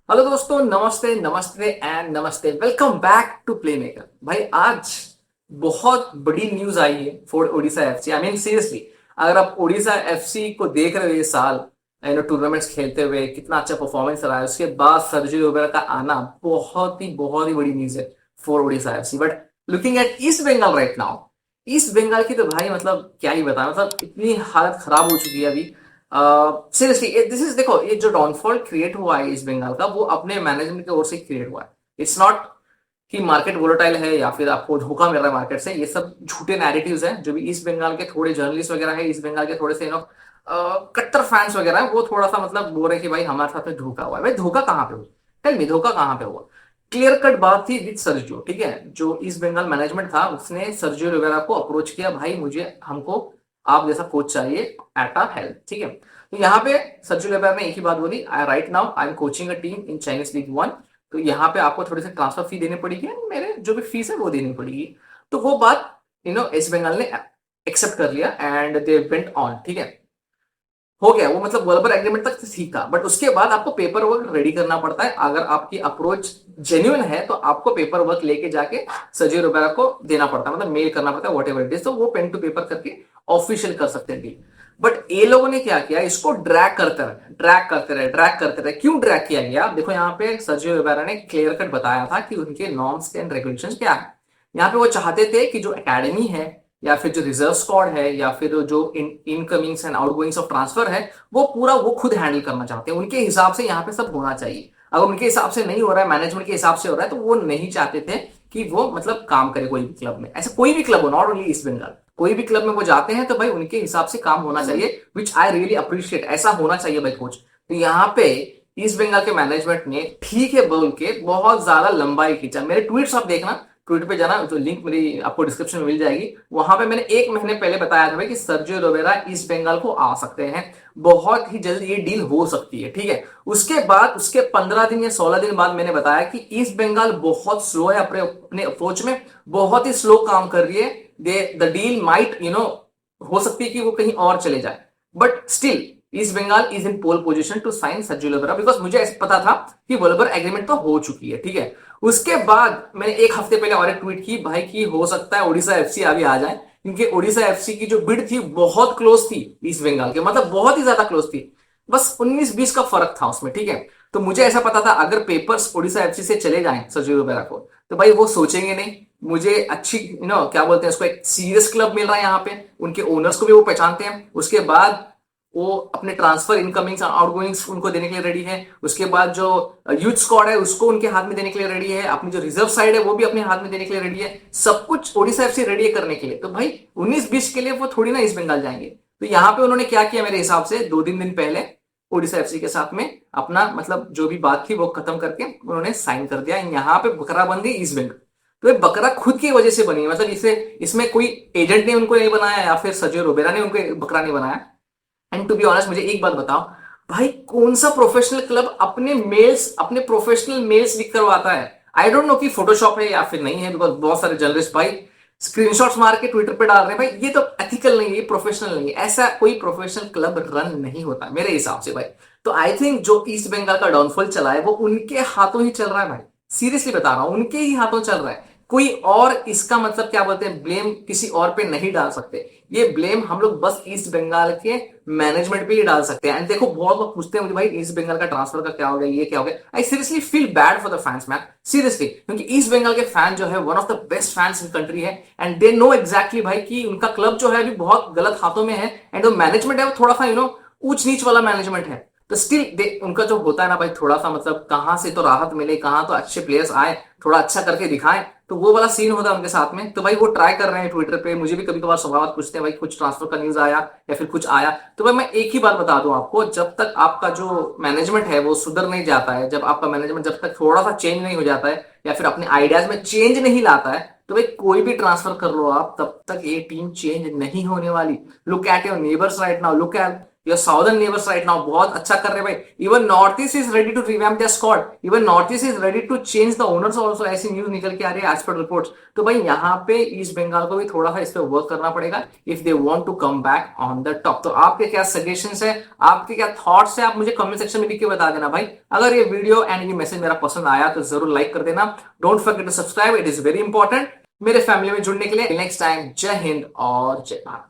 Hello दोस्तों, नमस्ते नमस्ते एंड नमस्ते। Welcome back to play maker. भाई आज बहुत बड़ी न्यूज आई है for Odisha FC. I mean seriously, अगर आप ओडिशा एफसी को देख रहे हो ये साल टूर्नामेंट्स खेलते हुए कितना अच्छा परफॉर्मेंस रहा है, उसके बाद सर्जी वगैरह का आना बहुत ही बड़ी न्यूज है for Odisha FC. But looking at East Bengal right now, East Bengal की तो भाई मतलब क्या ही बताएं, मतलब इतनी हालत खराब हो चुकी है अभी। सीरियसली दिस इज, देखो ये जो डाउनफॉल क्रिएट हुआ है इस बंगाल का, वो अपने मैनेजमेंट की ओर से क्रिएट हुआ है। इट्स नॉट कि मार्केट वोलेटाइल है या फिर आपको धोखा मिल रहा है मार्केट से। ये सब झूठे नैरेटिव्स हैं जो भी ईस्ट बंगाल के थोड़े जर्नलिस्ट वगैरह है, ईस्ट बंगाल के थोड़े से कट्टर फैंस वगैरह है, वो थोड़ा सा मतलब बोल रहे हैं कि भाई हमारे साथ में धोखा हुआ है। भाई धोखा कहाँ पे हुआ? टेल मी, धोखा कहाँ पे हुआ? क्लियर कट बात थी विद सर्जियो, ठीक है। जो ईस्ट बंगाल मैनेजमेंट था उसने सर्जियो वगैरह को अप्रोच किया, भाई मुझे हमको आप जैसा कोच चाहिए एट आर हेल्प, ठीक है। तो यहाँ पे सर्जियो लेबर ने एक ही बात बोली, I right now I am coaching a team in Chinese league one. तो यहाँ पे आपको थोड़ी सी ट्रांसफर फी देनी पड़ेगी, मेरे जो भी फीस है वो देनी पड़ेगी। तो वो बात ईस्ट बंगाल ने एक्सेप्ट कर लिया एंड दे वेंट ऑन, ठीक है। हो गया वो, मतलब वर्बल एग्रीमेंट तक ठीक था, बट उसके बाद आपको पेपर वर्क रेडी करना पड़ता है। अगर आपकी अप्रोच जेन्युइन है तो आपको पेपर वर्क लेके जाके सजीव रुबेरा को देना पड़ता है, मतलब मेल करना पड़ता है, वॉट एवर इट इज। तो वो पेन टू पेपर करके ऑफिशियल कर सकते हैं डील। बट ये लोगों ने क्या किया, इसको ड्रैग करते रहे। क्यों ड्रैग किया गया? देखो यहाँ पे सर्जियो रुबेरा ने क्लियर कट बताया था कि उनके नॉर्म्स एंड रेगुलेशंस क्या है। यहाँ पे वो चाहते थे कि जो एकेडमी है या फिर जो रिजर्व स्क्वाड है या फिर जो इनकमिंग्स एंड आउटगोइंग्स ऑफ ट्रांसफर है, वो पूरा वो खुद हैंडल करना चाहते हैं। उनके हिसाब से यहाँ पे सब होना चाहिए। अगर उनके हिसाब से नहीं हो रहा है, मैनेजमेंट के हिसाब से हो रहा है, तो वो नहीं चाहते थे कि वो मतलब काम करे कोई भी क्लब में। ऐसे कोई भी क्लब हो, नॉट ओनली ईस्ट बंगाल, कोई भी क्लब में वो जाते हैं तो भाई उनके हिसाब से काम होना चाहिए, विच आई रियली अप्रिशिएट। ऐसा होना चाहिए भाई कोच। तो यहाँ पे ईस्ट बंगाल के मैनेजमेंट ने ठीक है बोल के बहुत ज्यादा लंबाई खींचा। मेरे ट्वीट्स आप देखना, ट्विटर पे जाना, जो लिंक मेरी आपको डिस्क्रिप्शन में मिल जाएगी, वहां पे मैंने एक महीने पहले बताया था भाई कि सर्जियो रोबेरा ईस्ट बंगाल को आ सकते हैं, बहुत ही जल्द ये डील हो सकती है, ठीक है। उसके बाद उसके 15 दिन या 16 दिन बाद मैंने बताया कि ईस्ट बंगाल बहुत स्लो है अपने अप्रोच में, बहुत ही स्लो काम कर रही है। द डील माइट हो सकती है कि वो कहीं और चले जाए, but still East Bengal is in pole position to sign Sergio Lobera, because मुझे ऐसा पता था कि वर्बल एग्रीमेंट तो हो चुकी है, ठीक है। उसके बाद मैंने एक हफ्ते पहले और एक ट्वीट की भाई कि हो सकता है ओडिशा एफसी अभी आ जाए, क्योंकि ओडिशा एफसी की जो बिड थी बहुत क्लोज थी ईस्ट बंगाल के, मतलब बहुत ही ज्यादा क्लोज थी। बस 19-20 का फर्क था उसमें, ठीक है। तो मुझे ऐसा पता था अगर पेपर्स ओडिशा एफसी से चले जाएं सर्जियो रोबेरा को, तो भाई वो सोचेंगे नहीं। मुझे अच्छी क्या बोलते हैं उसको, एक सीरियस क्लब मिल रहा है यहाँ पे, उनके ओनर्स को भी वो पहचानते हैं। उसके बाद वो अपने ट्रांसफर इनकमिंग्स आउटगोइंग्स उनको देने के लिए रेडी है। उसके बाद जो यूथ स्क्वाड है उसको उनके हाथ में देने के लिए रेडी है। अपनी जो रिजर्व साइड है वो भी अपने हाथ में देने के लिए रेडी है। सब कुछ ओडिशा एफसी रेडी है करने के लिए। तो भाई 19-20 के लिए वो थोड़ी ना ईस्ट बंगाल जाएंगे। तो यहाँ पे उन्होंने क्या किया, मेरे हिसाब से 2-3 दिन पहले ओडिशा एफसी के साथ में अपना मतलब जो भी बात थी वो खत्म करके उन्होंने साइन कर दिया। यहाँ पे बकराबंदी ईस्ट बंगाल। तो ये बकरा खुद की वजह से बनी है, मतलब इसे इसमें कोई एजेंट ने उनको नहीं बनाया या फिर सजय रोबेरा ने उनको बकरा नहीं बनाया। एंड टू बी ऑनेस्ट, मुझे एक बात बताओ भाई, कौन सा प्रोफेशनल क्लब अपने प्रोफेशनल मेल्स लिख करवाता है? आई डोंट नो कि फोटोशॉप है या फिर नहीं है, बिकॉज बहुत सारे जर्नलिस्ट भाई स्क्रीनशॉट्स मार के ट्विटर पे डाल रहे हैं। भाई ये तो एथिकल नहीं है, ये प्रोफेशनल नहीं है, ऐसा कोई प्रोफेशनल क्लब रन नहीं होता मेरे हिसाब से भाई। तो आई थिंक जो ईस्ट बंगाल का डाउनफॉल चला है वो उनके हाथों ही चल रहा है भाई। सीरियसली बता रहा हूं, उनके ही हाथों चल रहा है। कोई और इसका मतलब क्या बोलते हैं, ब्लेम किसी और पे नहीं डाल सकते। ये ब्लेम हम लोग बस ईस्ट बंगाल के मैनेजमेंट पे ही डाल सकते हैं। एंड देखो बहुत लोग पूछते हैं मुझे भाई ईस्ट बंगाल का ट्रांसफर का क्या हो गया, ये क्या हो गया। I seriously feel bad for the fans man, seriously, क्योंकि ईस्ट बंगाल के फैन जो है one of the best fans in country है। एंड दे नो एग्जैक्टली भाई कि उनका क्लब जो है अभी बहुत गलत हाथों में है। एंड जो मैनेजमेंट है वो थोड़ा सा ऊंच नीच वाला मैनेजमेंट है। तो स्टिल दे उनका जो होता है ना भाई, थोड़ा सा मतलब कहां से तो राहत मिले, कहां तो अच्छे प्लेयर्स आए, थोड़ा अच्छा करके दिखाएं, तो वो वाला सीन होता है उनके साथ में। तो भाई वो ट्राई कर रहे हैं ट्विटर पे। मुझे भी कभी कभार सवाल पूछते हैं भाई कुछ ट्रांसफर का न्यूज आया या फिर कुछ आया। तो भाई मैं एक ही बात बता दूं आपको, जब तक आपका जो मैनेजमेंट है वो सुधर नहीं जाता है, जब आपका मैनेजमेंट जब तक थोड़ा सा चेंज नहीं हो जाता है या फिर अपने आइडियाज में चेंज नहीं लाता है, तो भाई कोई भी ट्रांसफर कर लो आप, तब तक ये टीम चेंज नहीं होने वाली। Look at your neighbours right now, look at your southern neighbours right now बहुत अच्छा कर रहे हैं भाई। Even North East is ready to revamp their squad, even North East is ready to change the owners also, ऐसी न्यूज निकल के आ रही है एज पर रिपोर्ट्स। तो भाई यहाँ पे ईस्ट बंगाल को भी थोड़ा सा इस पर वर्क करना पड़ेगा if they want to come back on the top. तो आपके क्या सजेशंस है, आपके क्या थॉट्स है, आप मुझे कमेंट सेक्शन में लिख के बता देना भाई। अगर ये वीडियो एंड ये मैसेज मेरा पसंद आया तो जरूर लाइक कर देना। Don't forget to subscribe, it is very important मेरे फैमिली में जुड़ने के लिए। नेक्स्ट टाइम, जय हिंद और जय भारत।